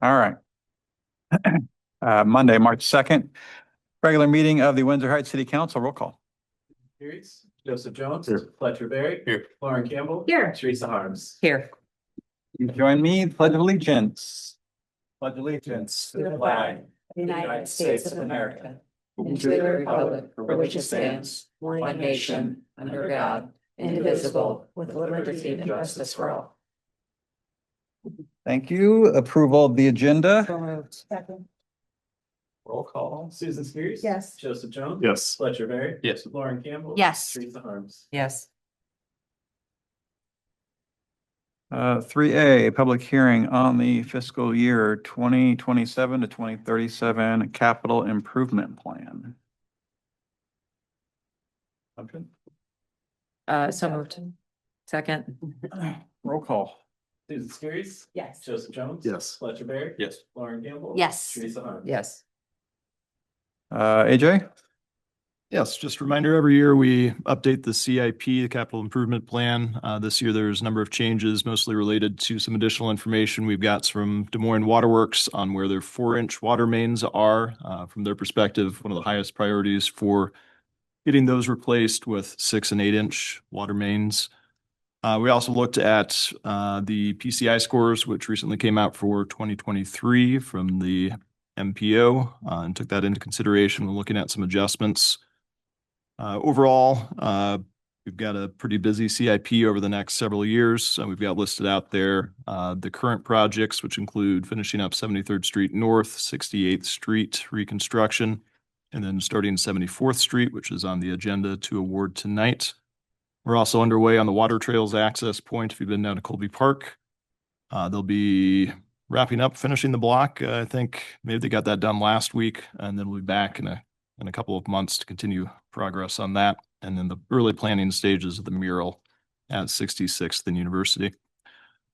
All right. Monday, March 2nd, regular meeting of the Windsor Heights City Council. Roll call. Periods. Joseph Jones. Here. Fletcher Berry. Here. Lauren Campbell. Here. Teresa Harms. Here. You join me, Pledge of Allegiance. Pledge allegiance To the flag of the United States of America, and to the republic for which it stands, one nation, under God, indivisible, with liberty and justice for all. Thank you. Approval of the agenda. So moved. Second. Roll call. Susan Spears. Yes. Joseph Jones. Yes. Fletcher Berry. Yes. Lauren Campbell. Yes. Teresa Harms. Yes. 3A, public hearing on the fiscal year 2027 to 2037 Capital Improvement Plan. Okay. So moved. Second. Roll call. Susan Spears. Yes. Joseph Jones. Yes. Fletcher Berry. Yes. Lauren Campbell. Yes. Teresa Harms. Yes. AJ? Yes, just a reminder, every year we update the CIP, the Capital Improvement Plan. This year there's a number of changes, mostly related to some additional information we've got from Des Moines Waterworks on where their 4-inch water mains are. From their perspective, one of the highest priorities for getting those replaced with 6 and 8-inch water mains. We also looked at the PCI scores, which recently came out for 2023 from the MPO, and took that into consideration when looking at some adjustments. Overall, we've got a pretty busy CIP over the next several years. We've got listed out there the current projects, which include finishing up 73rd Street North, 68th Street reconstruction, and then starting 74th Street, which is on the agenda to award tonight. We're also underway on the Water Trails access point. If you've been down to Colby Park, they'll be wrapping up, finishing the block. I think maybe they got that done last week, and then we'll be back in a couple of months to continue progress on that. And then the early planning stages of the mural at 66th and University.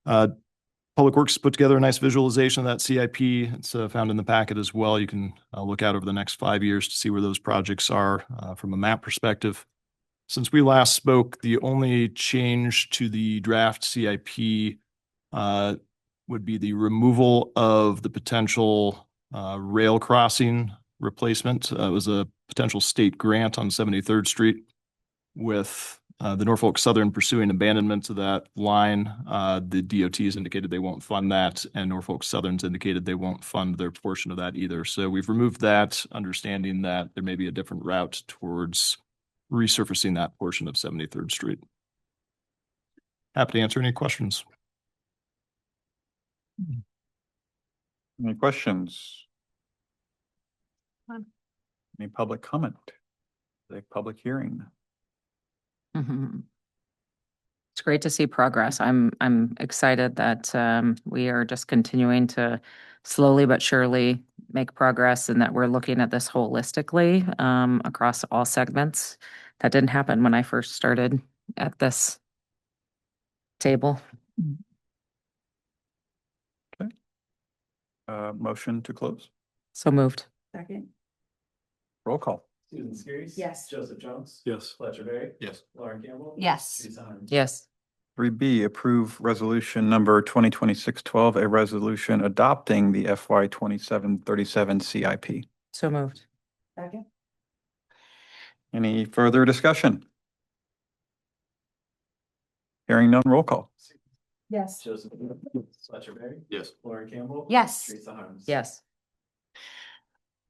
Public Works put together a nice visualization of that CIP. It's found in the packet as well. You can look out over the next 5 years to see where those projects are from a map perspective. Since we last spoke, the only change to the draft CIP would be the removal of the potential rail crossing replacement. It was a potential state grant on 73rd Street with the Norfolk Southern pursuing abandonment of that line. The DOTs indicated they won't fund that, and Norfolk Southern's indicated they won't fund their portion of that either. So we've removed that, understanding that there may be a different route towards resurfacing that portion of 73rd Street. Happy to answer any questions. Any questions? Any public comment? The public hearing. It's great to see progress. I'm excited that we are just continuing to slowly but surely make progress, and that we're looking at this holistically across all segments. That didn't happen when I first started at this table. Okay. Motion to close. So moved. Second. Roll call. Susan Spears. Yes. Joseph Jones. Yes. Fletcher Berry. Yes. Lauren Campbell. Yes. Teresa Harms. Yes. 3B, approve resolution number 2026-12, a resolution adopting the FY27-37 CIP. So moved. Second. Any further discussion? Hearing none, roll call. Yes. Joseph Fletcher Berry. Yes. Lauren Campbell. Yes. Teresa Harms. Yes.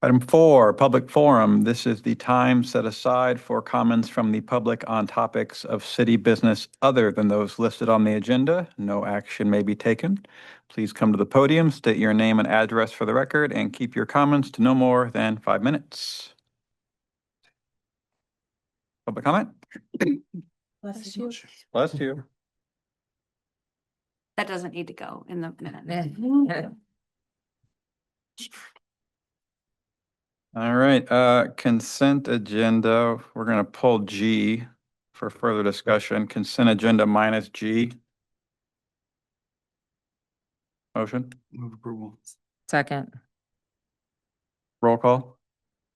Item 4, public forum. This is the time set aside for comments from the public on topics of city business other than those listed on the agenda. No action may be taken. Please come to the podium, state your name and address for the record, and keep your comments to no more than 5 minutes. Public comment? Bless you. Bless you. That doesn't need to go in the minute. All right, consent agenda. We're going to pull G for further discussion. Consent agenda minus G. Motion, Move approval. Second. roll call.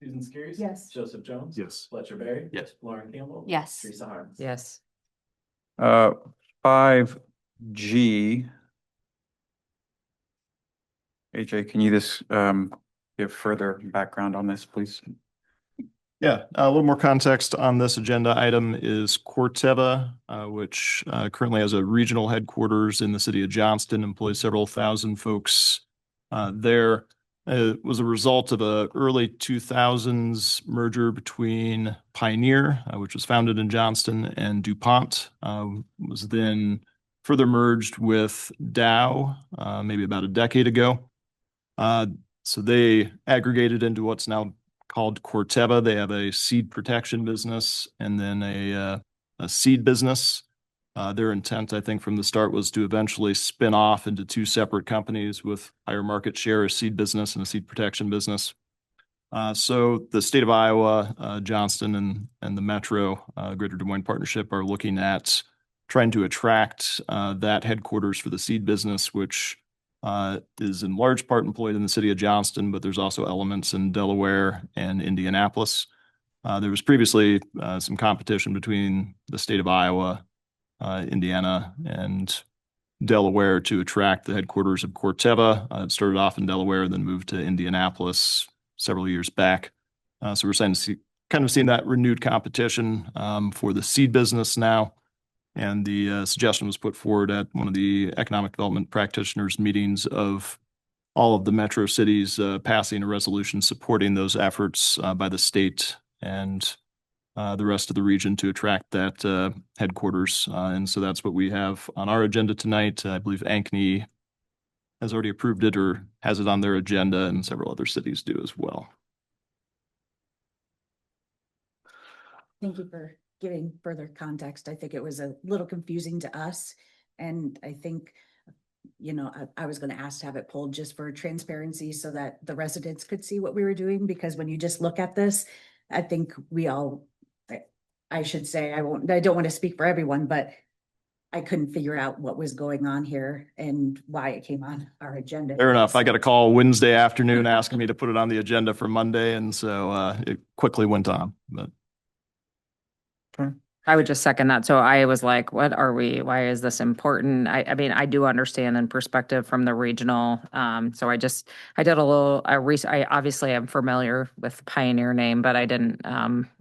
Susan Spears. Yes. Joseph Jones. Yes. Fletcher Berry. Yes. Lauren Campbell. Yes. Teresa Harms. Yes. 5G. AJ, can you just give further background on this, please? Yeah, a little more context on this agenda item is Corteva, which currently has a regional headquarters in the city of Johnston, employs several thousand folks there. It was a result of a early 2000s merger between Pioneer, which was founded in Johnston, and DuPont, was then further merged with Dow, maybe about a decade ago. So they aggregated into what's now called Corteva. They have a seed protection business and then a seed business. Their intent, I think, from the start was to eventually spin off into two separate companies with higher market share, a seed business and a seed protection business. So the state of Iowa, Johnston, and the Metro Greater Des Moines Partnership are looking at trying to attract that headquarters for the seed business, which is in large part employed in the city of Johnston, but there's also elements in Delaware and Indianapolis. There was previously some competition between the state of Iowa, Indiana, and Delaware to attract the headquarters of Corteva. It started off in Delaware, then moved to Indianapolis several years back. So we're kind of seeing that renewed competition for the seed business now. And the suggestion was put forward at one of the economic development practitioners meetings of all of the metro cities passing a resolution supporting those efforts by the state and the rest of the region to attract that headquarters. And so that's what we have on our agenda tonight. I believe Ankeny has already approved it or has it on their agenda, and several other cities do as well. Thank you for giving further context. I think it was a little confusing to us. And I think, I was going to ask to have it pulled just for transparency so that the residents could see what we were doing, because when you just look at this, I think I should say, I don't want to speak for everyone, but I couldn't figure out what was going on here and why it came on our agenda. Fair enough. I got a call Wednesday afternoon asking me to put it on the agenda for Monday, and so it quickly went on. But I would just second that. So I was like, why is this important? I mean, I do understand in perspective from the regional. So I did a little, I obviously am familiar with the Pioneer name, but I didn't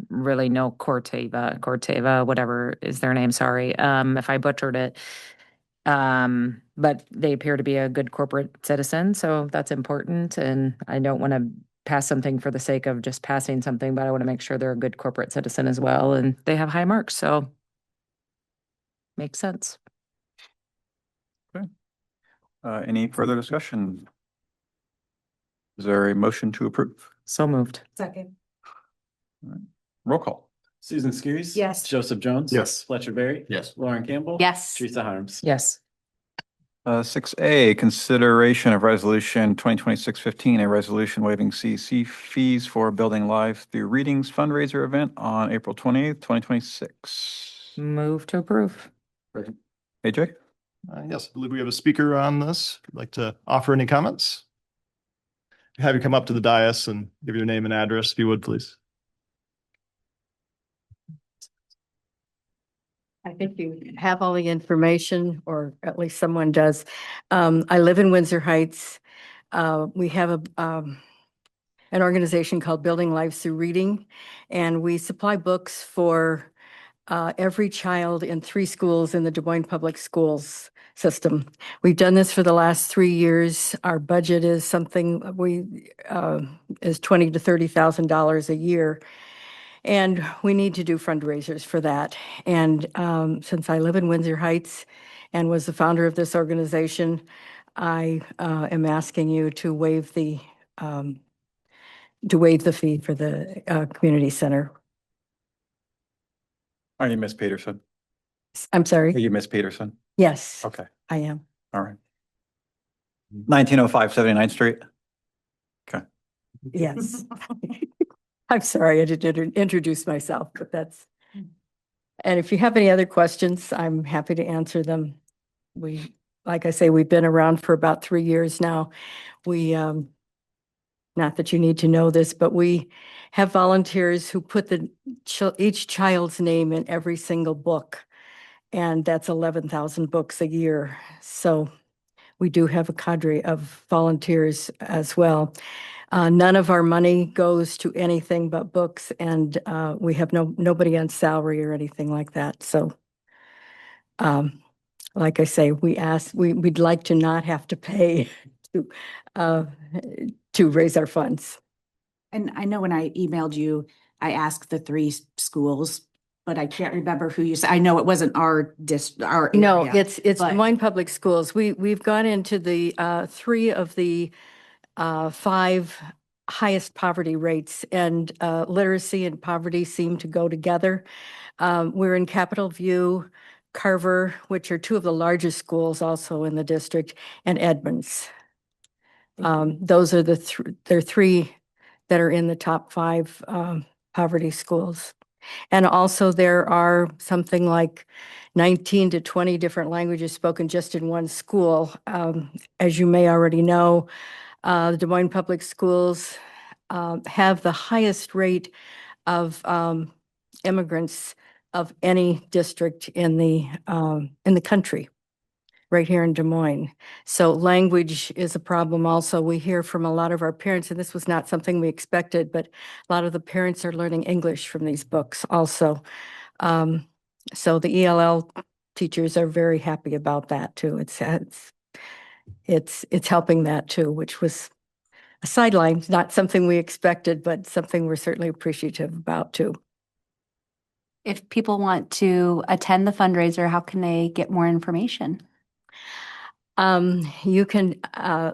really know Corteva, whatever is their name. Sorry if I butchered it. But they appear to be a good corporate citizen. So that's important. And I don't want to pass something for the sake of just passing something, but I want to make sure they're a good corporate citizen as well, and they have high marks, so makes sense. Okay. Any further discussion? Is there a motion to approve? So moved. Second. Roll call. Susan Skiris. Yes. Joseph Jones. Yes. Fletcher Berry. Yes. Lauren Campbell. Yes. Teresa Harms. Yes. 6A, consideration of resolution 2026-15, a resolution waiving CC fees for Building Lives Through Readings fundraiser event on April 28th, 2026. Move to approve. AJ? yes, I believe we have a speaker on this. If you'd like to offer any comments, have you come up to the dais and give your name and address, if you would, please. I think you have all the information, or at least someone does. I live in Windsor Heights. We have an organization called Building Lives Through Reading, and we supply books for every child in 3 schools in the Des Moines Public Schools system. We've done this for the last 3 years. Our budget is something is $20,000 to $30,000 a year. And we need to do fundraisers for that. And since I live in Windsor Heights and was the founder of this organization, I am asking you to waive the fee for the community center. Are you Miss Peterson? I'm Are sorry. you Miss Peterson? Yes, Okay, I am. all right. 1905 79th Street? Okay. Yes. I'm sorry, I didn't introduce myself, but that's. And if you have any other questions, I'm happy to answer them. Like I say, we've been around for about 3 years now. We, not that you need to know this, but we have volunteers who put each child's name in every single book. And that's 11,000 books a year. So we do have a cadre of volunteers as well. None of our money goes to anything but books, and we have nobody on salary or anything like that. So, like I say, we'd like to not have to pay uh, to raise our funds. And I know when I emailed you, I asked the three schools, but I can't remember who you said. I know it wasn't our our No, area, it's but- Des Moines Public Schools. We've gone into the three of the five highest poverty rates, and literacy and poverty seem to go together. We're in Capitol View, Carver, which are two of the largest schools also in the district, and Edmonds. Those are there are three that are in the top five poverty schools. And also there are something like 19 to 20 different languages spoken just in one school. As you may already know, the Des Moines Public Schools have the highest rate of immigrants of any district in the country, right here in Des Moines. So language is a problem also. We hear from a lot of our parents, and this was not something we expected, but a lot of the parents are learning English from these books also. So the ELL teachers are very happy about that too. It's helping that too, which was a sideline, not something we expected, but something we're certainly appreciative about too. If people want to attend the fundraiser, how can they get more information? You can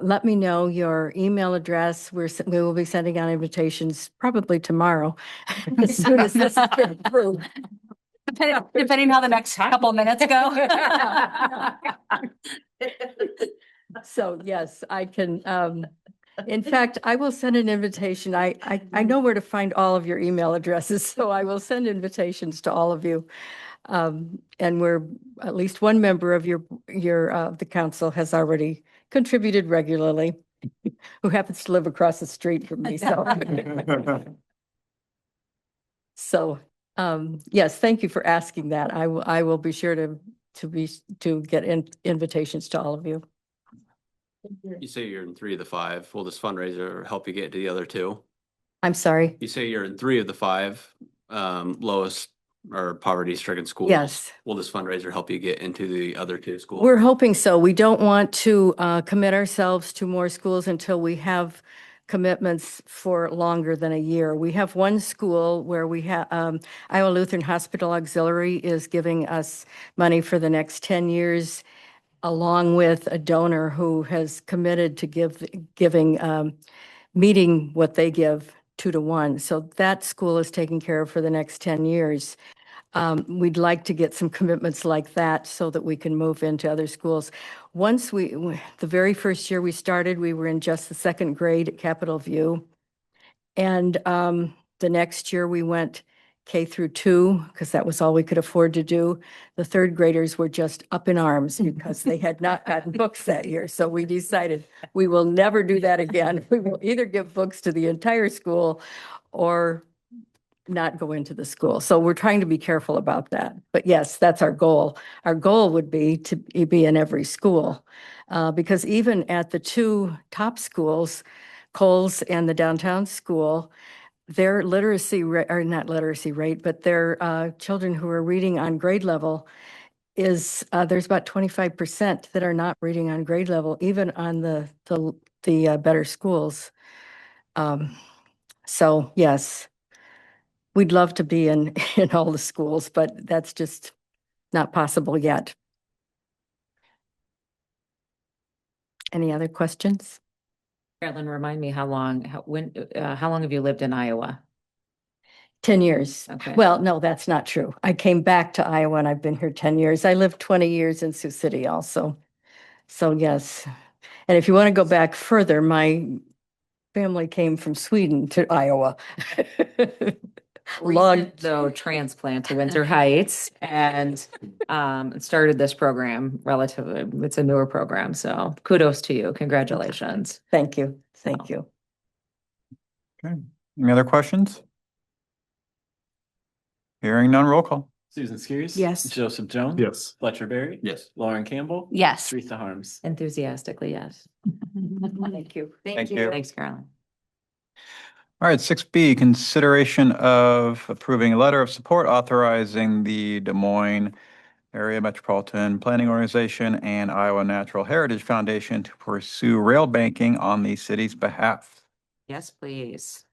let me know your email address. We will be sending out invitations probably tomorrow, as soon as this is through. Depending how the next couple of minutes go. So yes, I can. In fact, I will send an invitation. I know where to find all of your email addresses, so I will send invitations to all of you. And we're, at least one member of the council has already contributed regularly, who happens to live across the street from me, so. So, yes, thank you for asking that. I will be sure to get invitations to all of you. You say you're in 3 of the 5. Will this fundraiser help you get to the other 2? I'm sorry. You say you're in 3 of the 5 lowest or poverty-stricken schools. Yes. Will this fundraiser help you get into the other 2 schools? We're hoping so. We don't want to commit ourselves to more schools until we have commitments for longer than a year. We have one school where we have Iowa Lutheran Hospital Auxiliary is giving us money for the next 10 years, along with a donor who has committed to meeting what they give 2 to 1. So that school is taken care of for the next 10 years. We'd like to get some commitments like that so that we can move into other schools. Once the very first year we started, we were in just the 2nd grade at Capitol View. And the next year we went K through 2, because that was all we could afford to do. The 3rd graders were just up in arms because they had not gotten books that year. So we decided we will never do that again. We will either give books to the entire school or not go into the school. So we're trying to be careful about that. But yes, that's our goal. Our goal would be to be in every school, because even at the 2 top schools, Coles and the downtown school, their literacy rate, or not literacy rate, but their children who are reading on grade level is, there's about 25% that are not reading on grade level, even on the better schools. So yes, we'd love to be in all the schools, but that's just not possible yet. Any other questions? Carolyn, remind me how long have you lived in Iowa? 10 years. Okay. Well, no, that's not true. I came back to Iowa and I've been here 10 years. I lived 20 years in Sioux City also. So yes. And if you want to go back further, my family came from Sweden to Iowa. Recent, though, transplant to Windsor Heights and started this program relatively. It's a newer program, so kudos to you. Congratulations. Thank you. Thank you. Okay. Any other questions? Hearing none, roll call. Susan Skiris. Yes. Joseph Jones. Yes. Fletcher Berry. Yes. Lauren Campbell. Yes. Teresa Harms. Enthusiastically, yes. Thank you. Thank you. Thanks, Carolyn. All right, 6B, consideration of approving a letter of support authorizing the Des Moines Area Metropolitan Planning Organization and Iowa Natural Heritage Foundation to pursue rail banking on the city's behalf. Yes, please.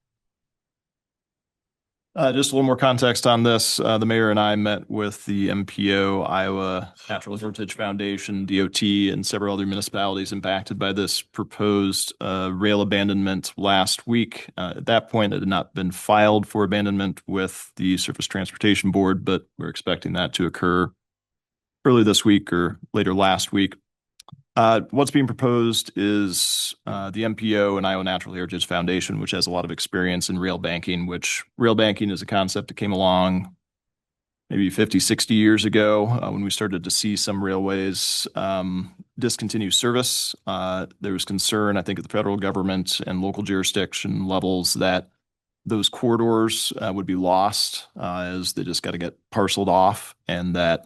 Just a little more context on this. The mayor and I met with the MPO, Iowa Natural Heritage Foundation, DOT, and several other municipalities impacted by this proposed rail abandonment last week. At that point, it had not been filed for abandonment with the Surface Transportation Board, but we're expecting that to occur early this week or later last week. What's being proposed is the MPO and Iowa Natural Heritage Foundation, which has a lot of experience in rail banking, which rail banking is a concept that came along maybe 50, 60 years ago when we started to see some railways discontinue service. There was concern, I think, at the federal government and local jurisdiction levels that those corridors would be lost as they just got to get parceled off, and that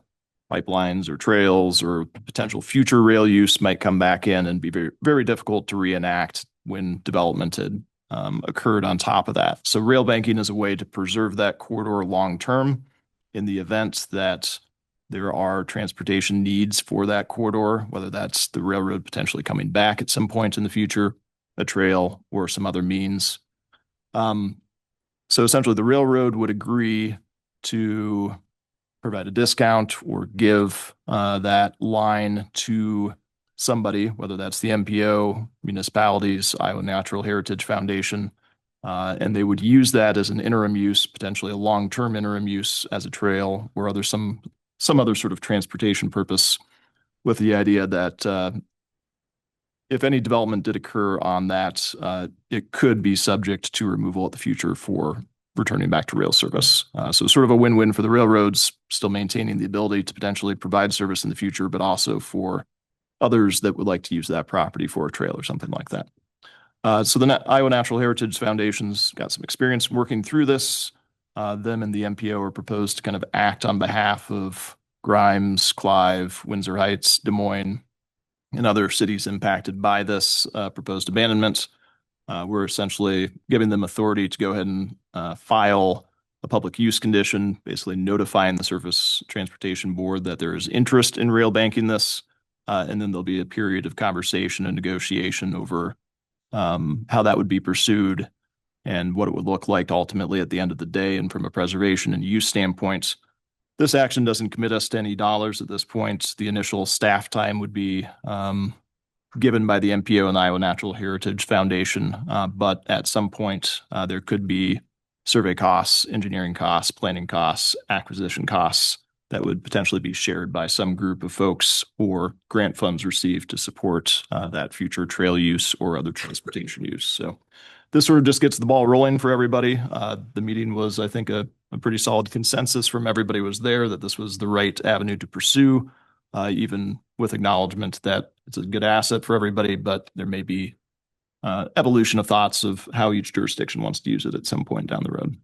pipelines or trails or potential future rail use might come back in and be very, very difficult to reenact when development had occurred on top of that. So rail banking is a way to preserve that corridor long term in the event that there are transportation needs for that corridor, whether that's the railroad potentially coming back at some point in the future, a trail, or some other means. So essentially the railroad would agree to provide a discount or give that line to somebody, whether that's the MPO, municipalities, Iowa Natural Heritage Foundation, and they would use that as an interim use, potentially a long-term interim use as a trail or some other sort of transportation purpose, with the idea that if any development did occur on that, it could be subject to removal at the future for returning back to rail service. So sort of a win-win for the railroads, still maintaining the ability to potentially provide service in the future, but also for others that would like to use that property for a trail or something like that. So the Iowa Natural Heritage Foundation's got some experience working through this. Them and the MPO are proposed to kind of act on behalf of Grimes, Clive, Windsor Heights, Des Moines, and other cities impacted by this proposed abandonment. We're essentially giving them authority to go ahead and file a public use condition, basically notifying the Surface Transportation Board that there is interest in rail banking this. And then there'll be a period of conversation and negotiation over how that would be pursued and what it would look like ultimately at the end of the day. And from a preservation and use standpoint, this action doesn't commit us to any dollars at this point. The initial staff time would be given by the MPO and the Iowa Natural Heritage Foundation. But at some point, there could be survey costs, engineering costs, planning costs, acquisition costs that would potentially be shared by some group of folks or grant funds received to support that future trail use or other transportation use. So this sort of just gets the ball rolling for everybody. The meeting was, I think, a pretty solid consensus from everybody was there that this was the right avenue to pursue, even with acknowledgement that it's a good asset for everybody, but there may be evolution of thoughts of how each jurisdiction wants to use it at some point down the road.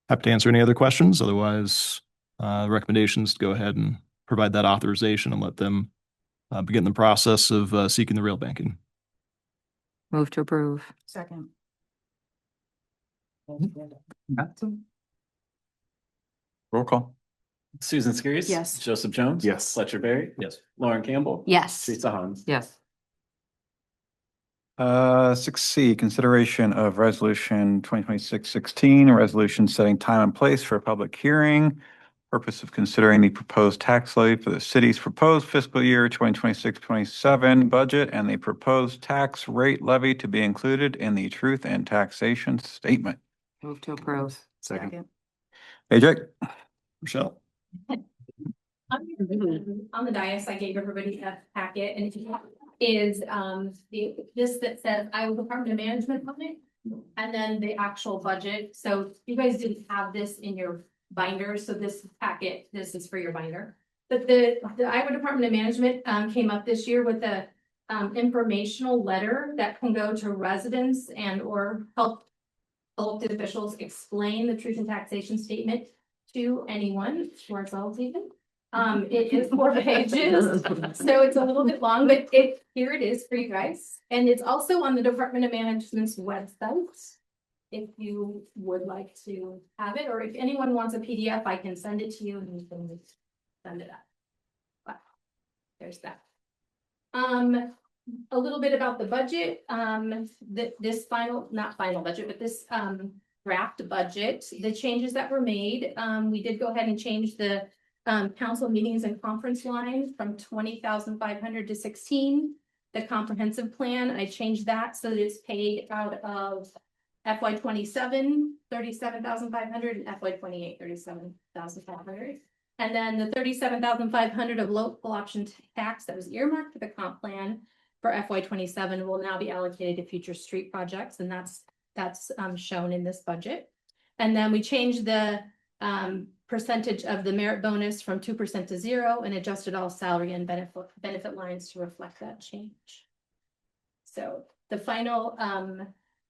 Happy to answer any other questions. Otherwise, recommendations to go ahead and provide that authorization and let them begin the process of seeking the rail banking. Move to approve. Second. Roll call. Susan Skiris. Yes. Joseph Jones. Yes. Fletcher Berry. Yes. Lauren Campbell. Yes. Teresa Harms. Yes. 6C, consideration of resolution 2026-16, a resolution setting time and place for a public hearing. Purpose of considering the proposed tax levy for the city's proposed fiscal year 2026-27 budget and the proposed tax rate levy to be included in the truth and taxation statement. Move to approve. Second. AJ? Michelle? On the dais, I gave everybody a packet and is this that says Iowa Department of Management on it. And then the actual budget. So you guys didn't have this in your binders. So this packet, this is for your binder. But the Iowa Department of Management came up this year with a informational letter that can go to residents and or help elected officials explain the truth and taxation statement to anyone, to ourselves even. It is 4 pages, so it's a little bit long, but here it is for you guys. And it's also on the Department of Management's website. If you would like to have it, or if anyone wants a PDF, I can send it to you and you can send it up. But there's that. A little bit about the budget, this not final budget, but this draft budget, the changes that were made, we did go ahead and change the council meetings and conference line from 20,500 to 16. The comprehensive plan, I changed that so that it's paid out of FY27, 37,500 and FY28, 37,500. And then the 37,500 of local option tax that was earmarked for the comp plan for FY27 will now be allocated to future street projects, and that's shown in this budget. And then we changed the percentage of the merit bonus from 2% to 0 and adjusted all salary and benefit lines to reflect that change. So the final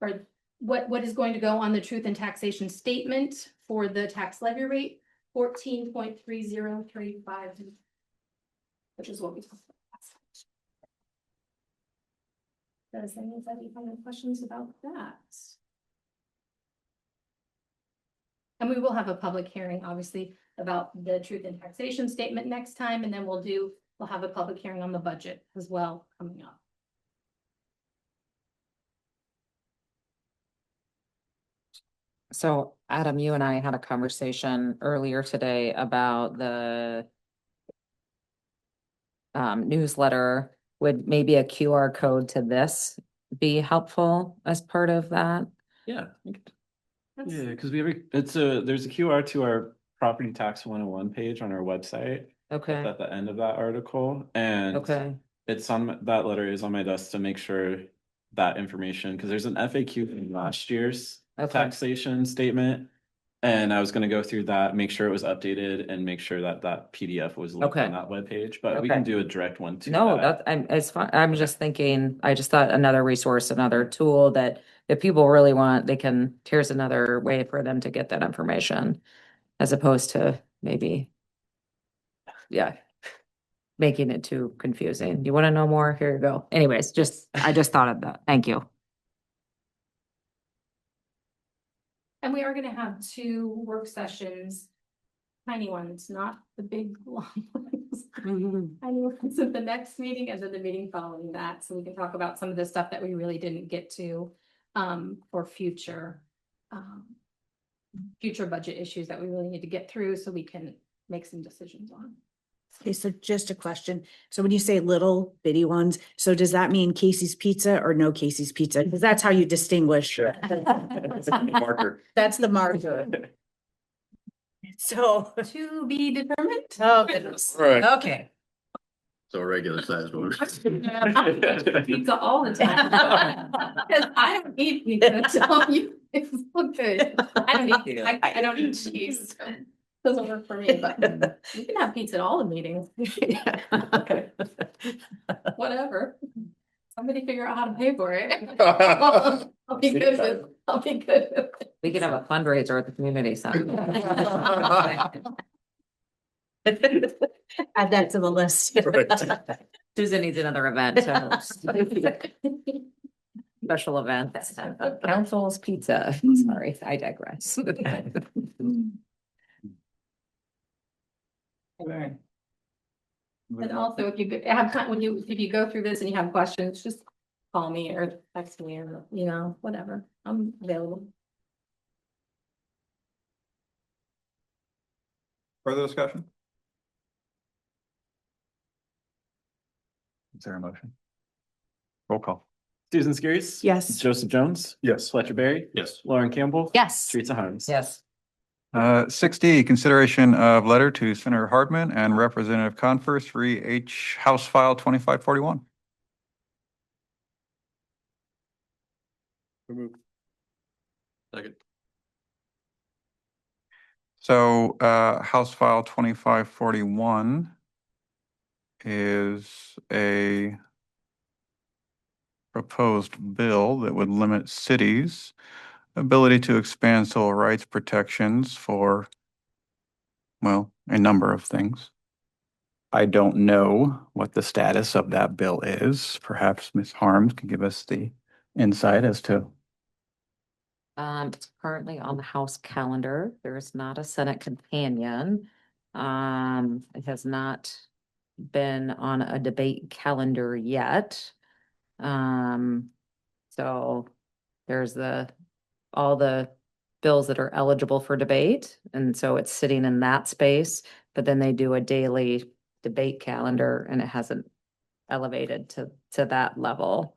or what is going to go on the truth and taxation statement for the tax levy rate, 14.3035, which is what we talked about last time. Does anybody have any questions about that? And we will have a public hearing, obviously, about the truth and taxation statement next time, and then we'll have a public hearing on the budget as well coming up. So Adam, you and I had a conversation earlier today about the newsletter. Would maybe a QR code to this be helpful as part of that? Yeah. Yeah, because there's a QR to our property tax 101 page on our website. Okay, At the end of that article, and okay, it's on that letter is on my desk to make sure that information, because there's an FAQ from last year's okay. taxation statement. And I was gonna go through that, make sure it was updated and make sure that that PDF was linked Okay. on that webpage, but we Okay. can do a direct one to No, that. it's fine. I'm just thinking, I just thought another resource, another tool that if people really want, here's another way for them to get that information. As opposed to maybe, yeah, making it too confusing. You want to know more? Here you go. Anyways, I just thought of that. Thank you. And we are gonna have 2 work sessions, tiny ones, not the big long ones. Tiny ones at the next meeting and then the meeting following that, so we can talk about some of the stuff that we really didn't get to for future budget issues that we really need to get through so we can make some decisions on. Okay, so just a question. So when you say little bitty ones, so does that mean Casey's Pizza or no Casey's Pizza? Because that's how you distinguish. Marker. That's the marker. So. To be determined. Oh, goodness. Right. Okay. So regular size one. Pizza all the time. Because I don't eat pizza, so it's okay. I don't eat cheese. So doesn't work for me, but you can have pizza at all the meetings. Okay. Whatever. Somebody figure out how to pay for it. I'll be good with it. We could have a fundraiser at the community center. Add that to the list. Susan needs another event. Special event. Council's Pizza. Sorry, I digress. And also, if you have time, if you go through this and you have questions, just call me or text me or, whatever. I'm available. Further discussion? Is there a motion? Roll call. Susan Skiris. Yes. Joseph Jones. Yes. Fletcher Berry. Yes. Lauren Campbell. Yes. Teresa Harms. Yes. 6D, consideration of letter to Senator Hardman and Representative Converse, re-H House File 2541. Second. So, House File 2541 is a proposed bill that would limit cities' ability to expand civil rights protections for well, a number of things. I don't know what the status of that bill is. Perhaps Ms. Harms can give us the insight as to. It's currently on the House calendar. There is not a Senate companion. It has not been on a debate calendar yet. So there's all the bills that are eligible for debate, and so it's sitting in that space, but then they do a daily debate calendar and it hasn't elevated to that level.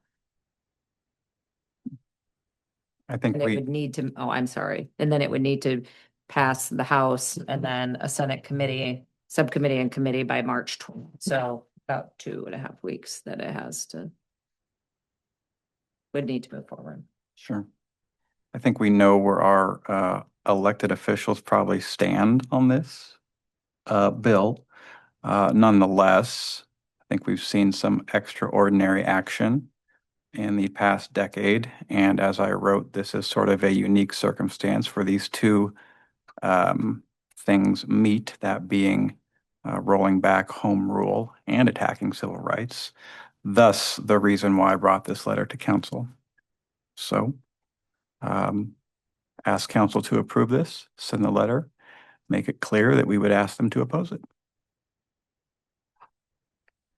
I think And it would need to, oh, I'm sorry, and then it would need to pass the House and then a Senate committee, subcommittee and committee by March 20th. So about 2.5 weeks that it has to, would need to move forward. Sure. I think we know where our elected officials probably stand on this bill. Nonetheless, I think we've seen some extraordinary action in the past decade. And as I wrote, this is sort of a unique circumstance for these two things meet, that being rolling back home rule and attacking civil rights. Thus, the reason why I brought this letter to council. So, ask council to approve this, send the letter, make it clear that we would ask them to oppose it.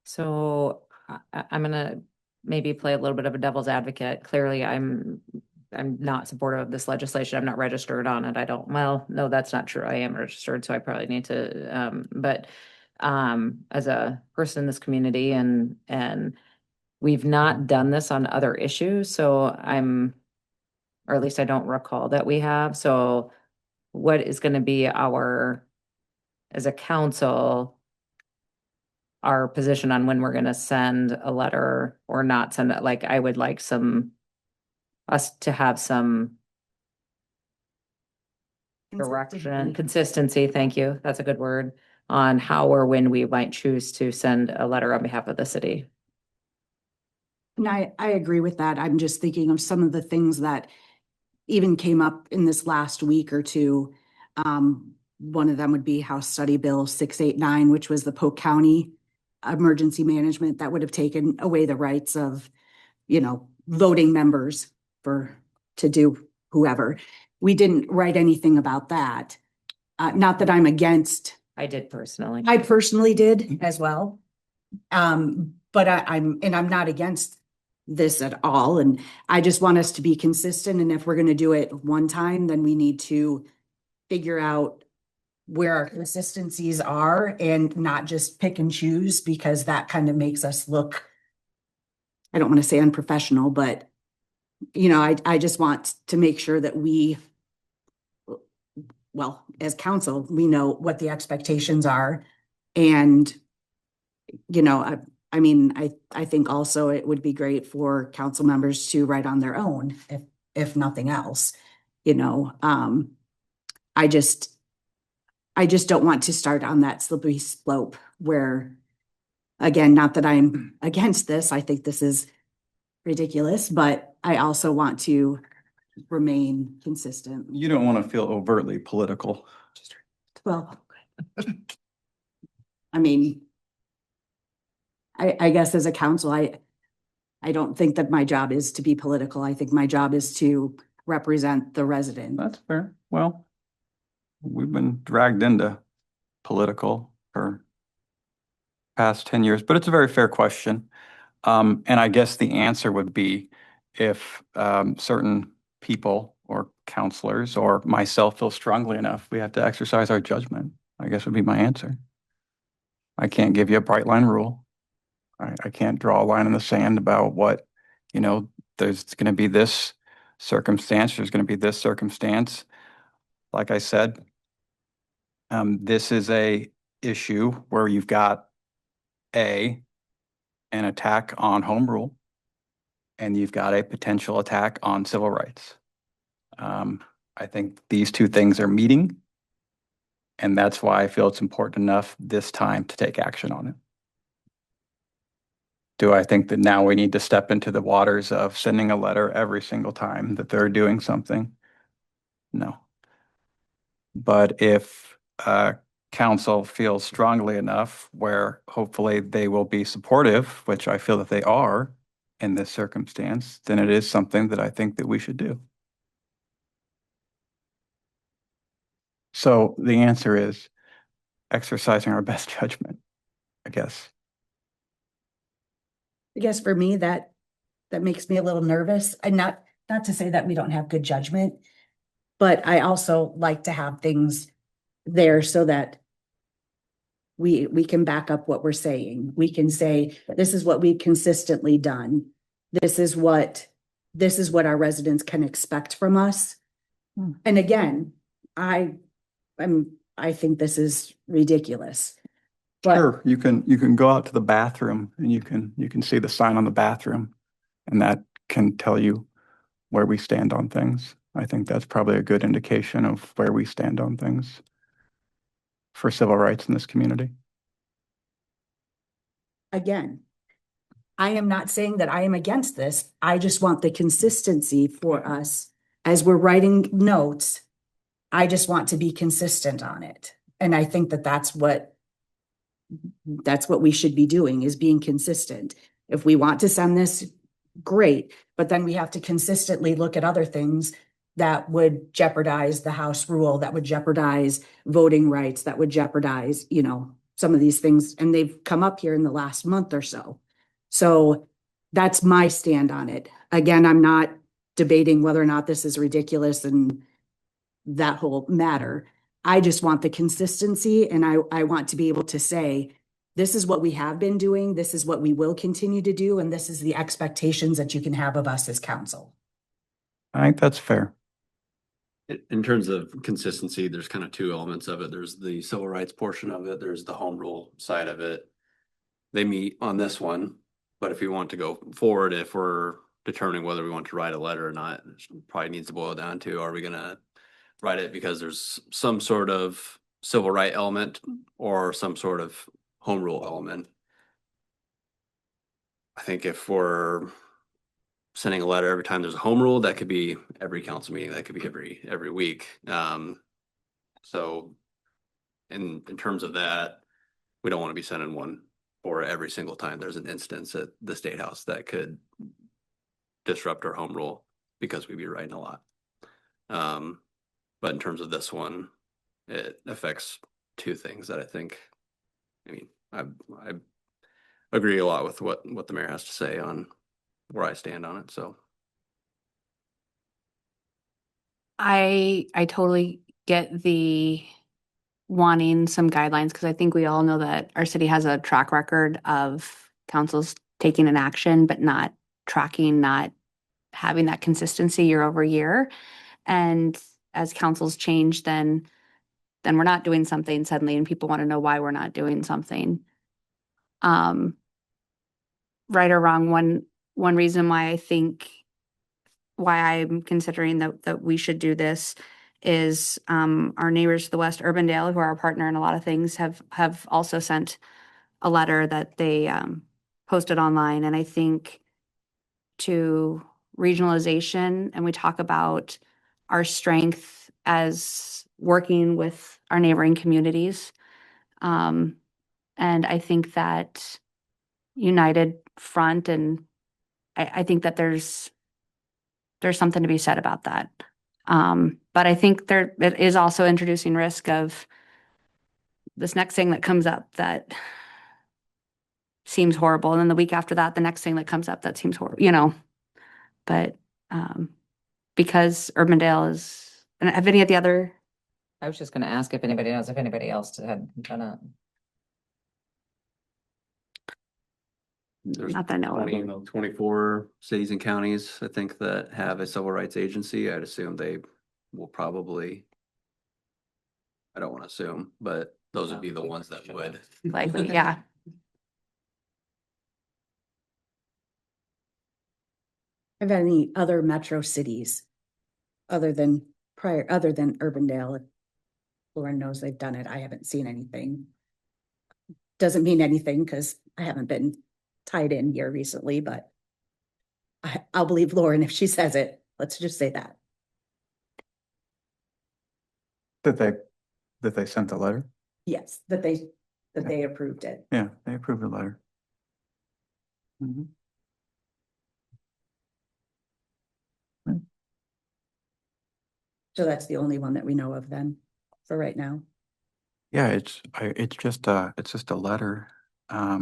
So I'm gonna maybe play a little bit of a devil's advocate. Clearly, I'm not supportive of this legislation. I'm not registered on it. I don't, well, no, that's not true. I am registered, so I probably need to, but as a person in this community and we've not done this on other issues, so or at least I don't recall that we have. So what is gonna be as a council, our position on when we're gonna send a letter or not send it? Like, I would like us to have some direction, consistency, thank you, that's a good word, on how or when we might choose to send a letter on behalf of the city. And I agree with that. I'm just thinking of some of the things that even came up in this last week or two. One of them would be House Study Bill 689, which was the Polk County emergency management that would have taken away the rights of, voting members to do whoever. We didn't write anything about that. Not that I'm against. I did personally. I personally did as well. But I'm not against this at all. And I just want us to be consistent. And if we're going to do it one time, then we need to figure out where our consistencies are and not just pick and choose, because that kind of makes us look, I don't want to say unprofessional, but I just want to make sure that well, as council, we know what the expectations are. And, I think also it would be great for council members to write on their own, if nothing else, I just don't want to start on that slippery slope where, again, not that I'm against this, I think this is ridiculous, but I also want to remain consistent. You don't want to feel overtly political. Well, I guess as a council, I don't think that my job is to be political. I think my job is to represent the resident. That's fair. Well, we've been dragged into political for past 10 years, but it's a very fair question. And I guess the answer would be if certain people or counselors or myself feel strongly enough, we have to exercise our judgment, I guess would be my answer. I can't give you a bright line rule. I can't draw a line in the sand about what, there's going to be this circumstance, there's going to be this circumstance. Like I said, this is a issue where you've got an attack on home rule, and you've got a potential attack on civil rights. I think these two things are meeting, and that's why I feel it's important enough this time to take action on it. Do I think that now we need to step into the waters of sending a letter every single time that they're doing something? No. But if council feels strongly enough where hopefully they will be supportive, which I feel that they are in this circumstance, then it is something that I think that we should do. So the answer is exercising our best judgment, I guess. I guess for me, that makes me a little nervous. And not to say that we don't have good judgment, but I also like to have things there so that we can back up what we're saying. We can say, this is what we've consistently done. This is what our residents can expect from us. And again, I think this is ridiculous. But Sure, you can go out to the bathroom and you can see the sign on the bathroom, and that can tell you where we stand on things. I think that's probably a good indication of where we stand on things for civil rights in this community. again, I am not saying that I am against this. I just want the consistency for us as we're writing notes. I just want to be consistent on it. And I think that that's what we should be doing, is being consistent. If we want to send this, great, but then we have to consistently look at other things that would jeopardize the House rule, that would jeopardize voting rights, that would jeopardize, some of these things. And they've come up here in the last month or so. So that's my stand on it. Again, I'm not debating whether or not this is ridiculous and that whole matter. I just want the consistency, and I want to be able to say, this is what we have been doing, this is what we will continue to do, and this is the expectations that you can have of us as council. I think that's fair. In terms of consistency, there's kind of two elements of it. There's the civil rights portion of it. There's the home rule side of it. They meet on this one, but if we want to go forward, if we're determining whether we want to write a letter or not, it probably needs to boil down to, are we going to write it because there's some sort of civil right element or some sort of home rule element? I think if we're sending a letter every time there's a home rule, that could be every council meeting, that could be every week. So in terms of that, we don't want to be sending one for every single time there's an instance at the State House that could disrupt our home rule, because we'd be writing a lot. But in terms of this one, it affects two things that I agree a lot with what the mayor has to say on where I stand on it. So I totally get the wanting some guidelines, because I think we all know that our city has a track record of councils taking an action, but not tracking, not having that consistency year over year. And as councils change, then we're not doing something suddenly, and people want to know why we're not doing something. Right or wrong, one reason why I'm considering that we should do this is our neighbors to the west, Urbandale, who are our partner in a lot of things, have also sent a letter that they posted online. And I think to regionalization, and we talk about our strength as working with our neighboring communities. And I think that united front, and I think that there's something to be said about that. But I think it is also introducing risk of this next thing that comes up that seems horrible. And then the week after that, the next thing that comes up that seems horrible, but because Urbandale is, and have any of the other, I was just gonna ask if anybody knows if anybody else had done it. there's not that I know of. 24 cities and counties, I think, that have a civil rights agency. I'd assume they will probably, I don't want to assume, but those would be the ones that would. Likely, yeah. Have any other metro cities other than Urbandale? Lauren knows they've done it. I haven't seen anything. Doesn't mean anything because I haven't been tied in here recently, but I'll believe Lauren if she says it. Let's just say that. That they sent the letter? Yes, that they approved it. Yeah, they approved the letter. Mhm. So that's the only one that we know of then, for right now. Yeah, it's just a letter. I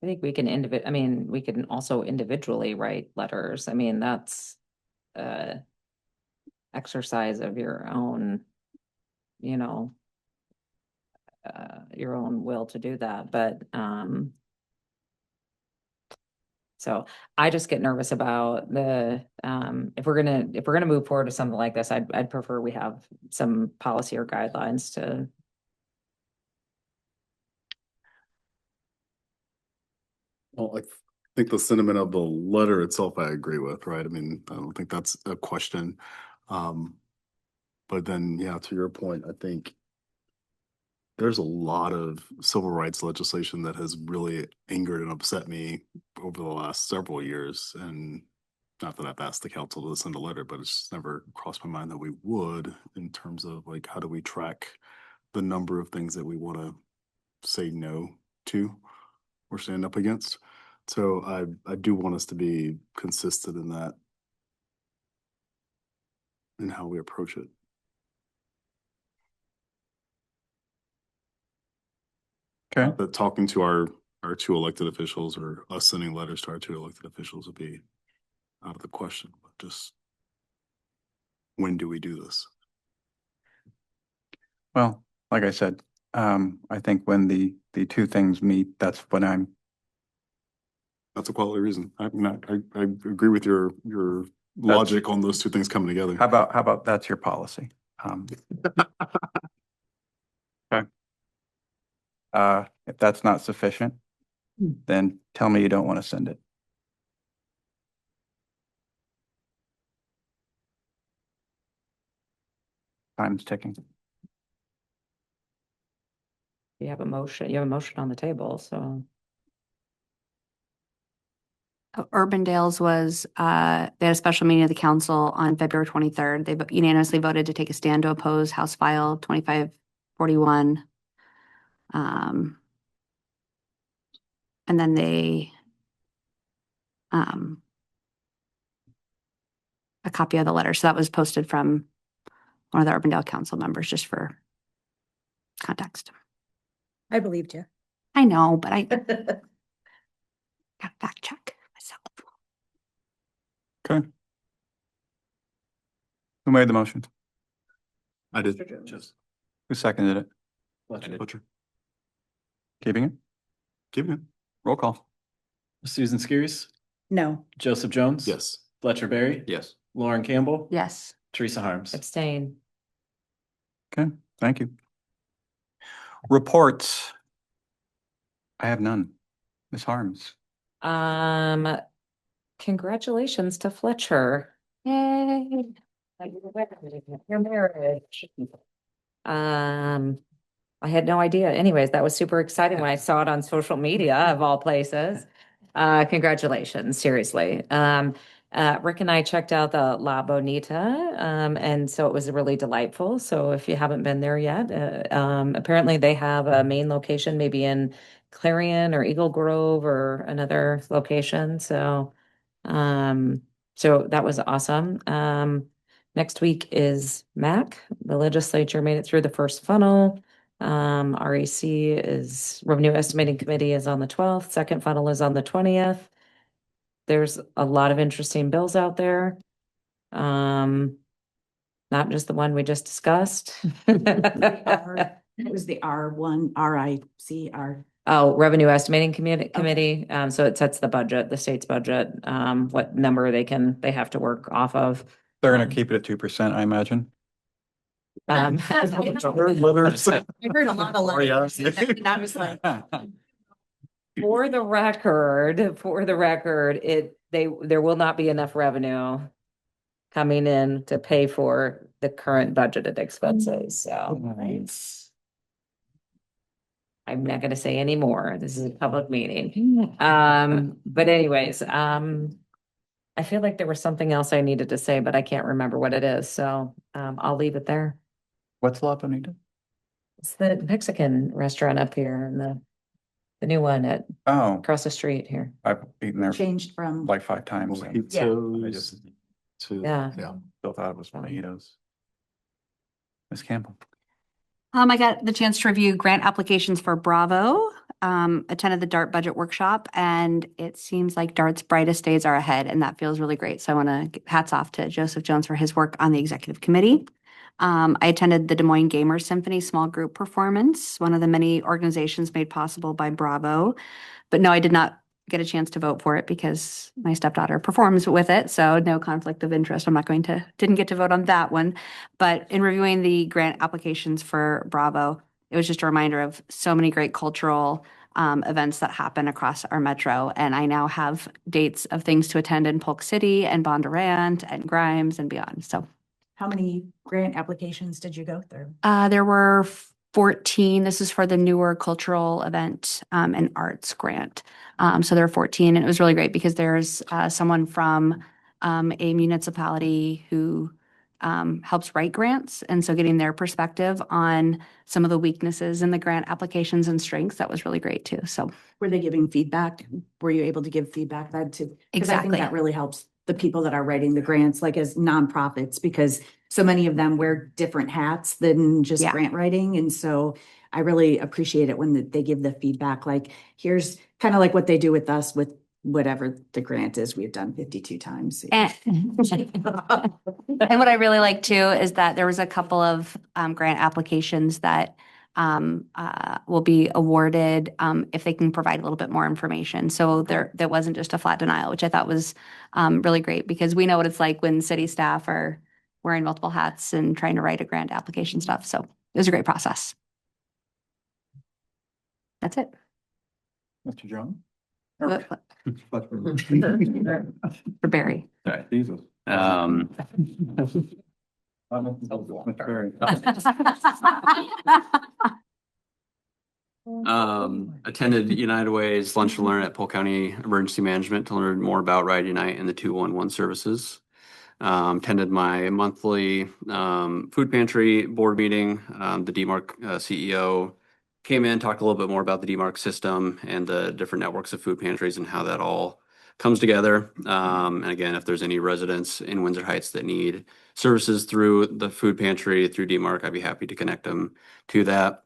think we can we can also individually write letters. I mean, that's exercise of your own, you know, your own will to do that, but, so I just get nervous about if we're gonna move forward to something like this, I'd prefer we have some policy or guidelines to. Well, I think the sentiment of the letter itself, I agree with, right? I mean, I don't think that's a question. But then, yeah, to your point, I think there's a lot of civil rights legislation that has really angered and upset me over the last several years. And not that I've asked the council to send a letter, but it's just never crossed my mind that we would, in terms of like, how do we track the number of things that we want to say no to or stand up against? So I do want us to be consistent in that, in how we approach it. Okay, But talking to our two elected officials, or us sending letters to our two elected officials, would be out of the question. But just, when do we do this? well, like I said, I think when the two things meet, that's when That's a quality reason. I agree with your logic on those two things coming together. how about that's your policy? Okay. If that's not sufficient, then tell me you don't want to send it. Time's ticking. You have a motion on the table, so. Urbandale's was, they had a special meeting of the council on February 23rd. They unanimously voted to take a stand to oppose House File 2541. And then they, a copy of the letter. So that was posted from one of the Urbandale council members, just for context. I believed you. I know, but I got fact check myself. Okay. Who made the motion? I did. Just Who seconded it? Fletcher. Butcher. Keeping it? Keeping it. Roll call. Susan Skiris, No, Joseph Jones. Yes. Fletcher Berry. Yes. Lauren Campbell. Yes. Teresa Harms. Abstain. Okay, thank you. Reports. I have none. Ms. Harms. Congratulations to Fletcher. Yay. Your marriage. I had no idea. Anyways, that was super exciting when I saw it on social media of all places. Congratulations, seriously. Rick and I checked out the La Bonita, and so it was really delightful. So if you haven't been there yet, apparently they have a main location, maybe in Clarion or Eagle Grove or another location. So that was awesome. Next week is MAC. The legislature made it through the first funnel. REC is Revenue Estimating Committee is on the 12th. Second funnel is on the 20th. There's a lot of interesting bills out there. Not just the one we just discussed. it was the R1, RICR. Oh, Revenue Estimating Committee. So it sets the budget, the state's budget, what number they have to work off of. They're gonna keep it at 2%, I imagine. I heard a lot of letters, and I was like, For the record, there will not be enough revenue coming in to pay for the current budgeted expenses, so. I'm not gonna say any more. This is a public meeting. But anyways, I feel like there was something else I needed to say, but I can't remember what it is. So I'll leave it there. What's La Bonita? It's the Mexican restaurant up here and the new one Oh, across the street here. I've eaten there Changed from, like 5 times. I Mojitos just to, Yeah. yeah. still thought it was mojitos. Ms. Campbell. I got the chance to review grant applications for Bravo, attended the DART budget workshop, and it seems like DART's brightest days are ahead, and that feels really great. So I want to hats off to Joseph Jones for his work on the executive committee. I attended the Des Moines Gamers Symphony small group performance, one of the many organizations made possible by Bravo. But no, I did not get a chance to vote for it because my stepdaughter performs with it. So no conflict of interest. Didn't get to vote on that one. But in reviewing the grant applications for Bravo, it was just a reminder of so many great cultural events that happen across our metro. And I now have dates of things to attend in Polk City and Bondurant and Grimes and beyond. So how many grant applications did you go through? there were 14. This is for the newer cultural event and arts grant. So there are 14, and it was really great because there's someone from a municipality who helps write grants. And so getting their perspective on some of the weaknesses in the grant applications and strengths, that was really great too. So Were they giving feedback? Were you able to give feedback then too? Because I think Exactly. that really helps the people that are writing the grants, like as nonprofits, because so many of them wear different hats than just Yeah. grant writing. And so I really appreciate it when they give the feedback, like here's kind of like what they do with us with whatever the grant is. We've done 52 times. And what I really like too is that there was a couple of grant applications that will be awarded if they can provide a little bit more information. So there wasn't just a flat denial, which I thought was really great because we know what it's like when city staff are wearing multiple hats and trying to write a grant application stuff. So it was a great process. That's it. Mr. Jones? For Barry. Sorry. Jesus. Attended United Way's Lunch and Learn at Polk County Emergency Management to learn more about Ride Unite and the 211 services. Attended my monthly food pantry board meeting. The DMARC CEO came in, talked a little bit more about the DMARC system and the different networks of food pantries and how that all comes together. And again, if there's any residents in Windsor Heights that need services through the food pantry, through DMARC, I'd be happy to connect them to that.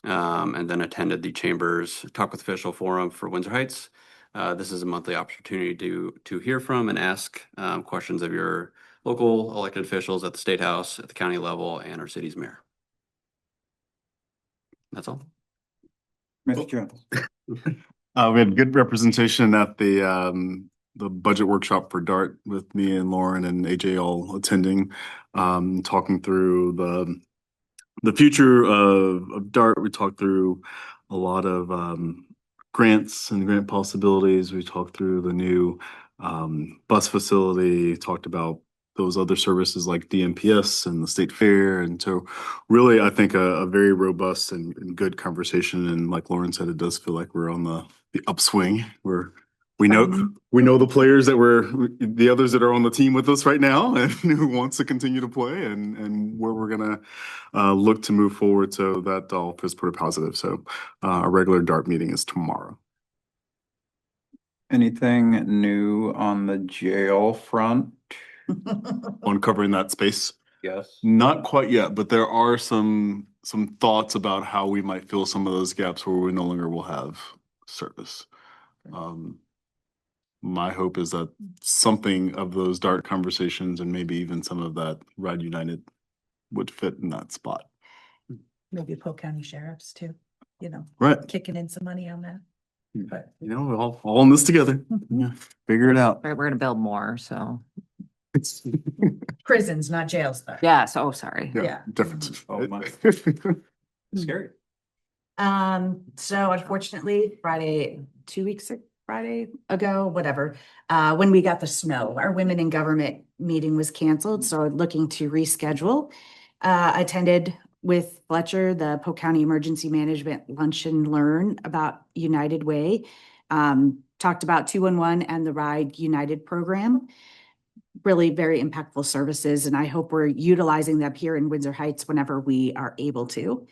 And then attended the Chamber's Talk with Official Forum for Windsor Heights. This is a monthly opportunity to hear from and ask questions of your local elected officials at the State House, at the county level, and our city's mayor. That's all. Mr. Jones. We had good representation at the budget workshop for DART with me and Lauren and AJ all attending, talking through the future of DART. We talked through a lot of grants and grant possibilities. We talked through the new bus facility, talked about those other services like DMPS and the state fair. And so really, I think a very robust and good conversation. And like Lauren said, it does feel like we're on the upswing where we know the players the others that are on the team with us right now and who wants to continue to play and where we're going to look to move forward. So that all is pretty positive. So our regular DART meeting is tomorrow. Anything new on the jail front? On covering that space? Yes. Not quite yet, but there are some thoughts about how we might fill some of those gaps where we no longer will have service. My hope is that something of those DART conversations and maybe even some of that Ride United would fit in that spot. Maybe Polk County sheriffs too, Right. kicking in some money on that. But We're all in this together. Yeah, figure it out. Right, we're gonna build more, so. prisons, not jails though. Yes, oh, sorry. Yeah. Difference. Oh, my. Scary. So unfortunately, Friday ago, whatever, when we got the snow, our women in government meeting was canceled. So looking to reschedule. Attended with Fletcher, the Polk County Emergency Management Lunch and Learn about United Way. talked about 211 and the Ride United program. Really very impactful services, and I hope we're utilizing them here in Windsor Heights whenever we are able to.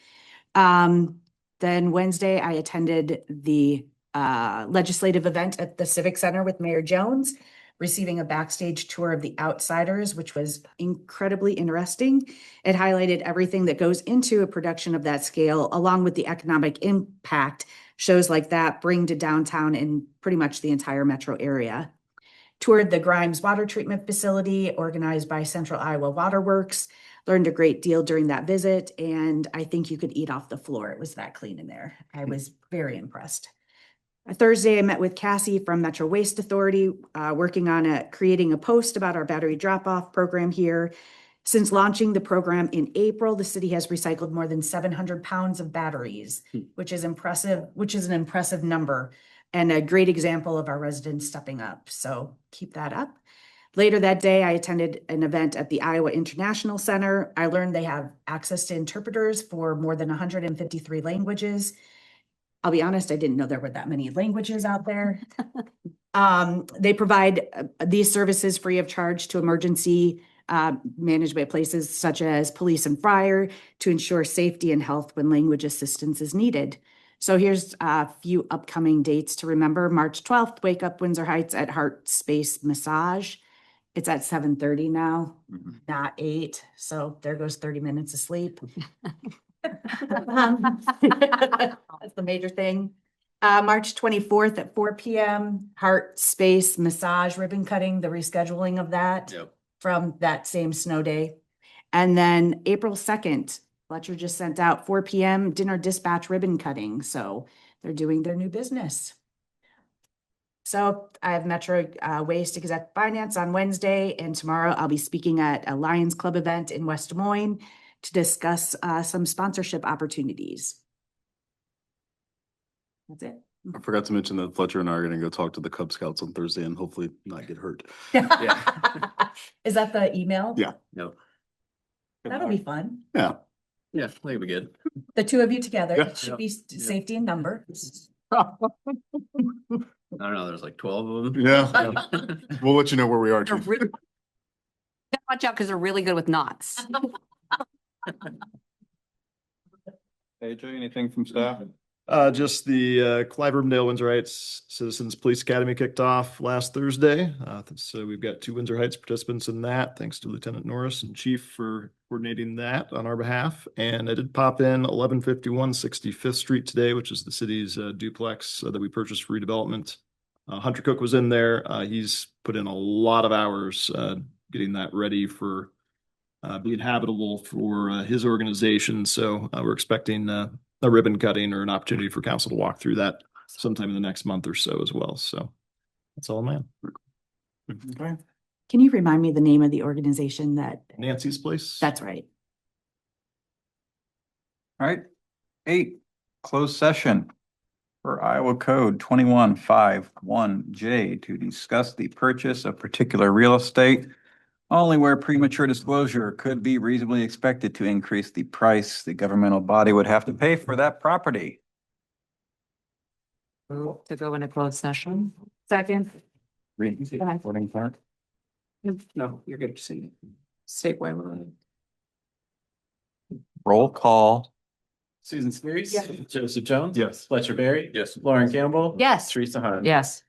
Then Wednesday, I attended the legislative event at the Civic Center with Mayor Jones, receiving a backstage tour of The Outsiders, which was incredibly interesting. It highlighted everything that goes into a production of that scale, along with the economic impact shows like that bring to downtown and pretty much the entire metro area. Toured the Grimes Water Treatment Facility organized by Central Iowa Waterworks. Learned a great deal during that visit, and I think you could eat off the floor. It was that clean in there. I was very impressed. Thursday, I met with Cassie from Metro Waste Authority, working on creating a post about our battery drop-off program here. Since launching the program in April, the city has recycled more than 700 pounds of batteries, which is impressive, which is an impressive number and a great example of our residents stepping up. So keep that up. Later that day, I attended an event at the Iowa International Center. I learned they have access to interpreters for more than 153 languages. I'll be honest, I didn't know there were that many languages out there. They provide these services free of charge to emergency management places such as police and fire to ensure safety and health when language assistance is needed. So here's a few upcoming dates to remember. March 12th, Wake Up Windsor Heights at Heart Space Massage. It's at 7:30 now, not 8. So there goes 30 minutes of sleep. That's the major thing. March 24th at 4 p.m. Heart Space Massage ribbon cutting, the rescheduling of that from that same snow day. And then April 2nd, Fletcher just sent out 4 p.m. dinner dispatch ribbon cutting. So they're doing their new business. So I have Metro Waste Exec Finance on Wednesday, and tomorrow I'll be speaking at a Lions Club event in West Des Moines to discuss some sponsorship opportunities. That's it. I forgot to mention that Fletcher and I are gonna go talk to the Cub Scouts on Thursday and hopefully not get hurt. Is that the email? Yeah. No. That'll be fun. Yeah. Yeah, that'll be good. The two of you together, Yeah. it should be safety in number. I don't know, there's like 12 of them. Yeah. We'll let you know where we are. They're Chief. really- Watch out, because they're really good with knots. AJ, anything from staff? Just the Clive Urbandale Windsor Heights Citizens Police Academy kicked off last Thursday. So we've got 2 Windsor Heights participants in that. Thanks to Lieutenant Norris and Chief for coordinating that on our behalf. And I did pop in 1151 65th Street today, which is the city's duplex that we purchased for redevelopment. Hunter Cook was in there. He's put in a lot of hours getting that ready for being habitable for his organization. So we're expecting a ribbon cutting or an opportunity for council to walk through that sometime in the next month or so as well. So that's all, man. Okay. Can you remind me the name of the organization that? Nancy's Place. That's right. All right. 8, closed session for Iowa Code 2151J to discuss the purchase of particular real estate only where premature disclosure could be reasonably expected to increase the price the governmental body would have to pay for that property. To go into closed session. Second. Recording part. No, you're good to see. Statewide. Roll call. Susan Spears. Yes. Joseph Jones. Yes. Fletcher Berry. Yes. Lauren Campbell. Yes. Teresa Harms. Yes.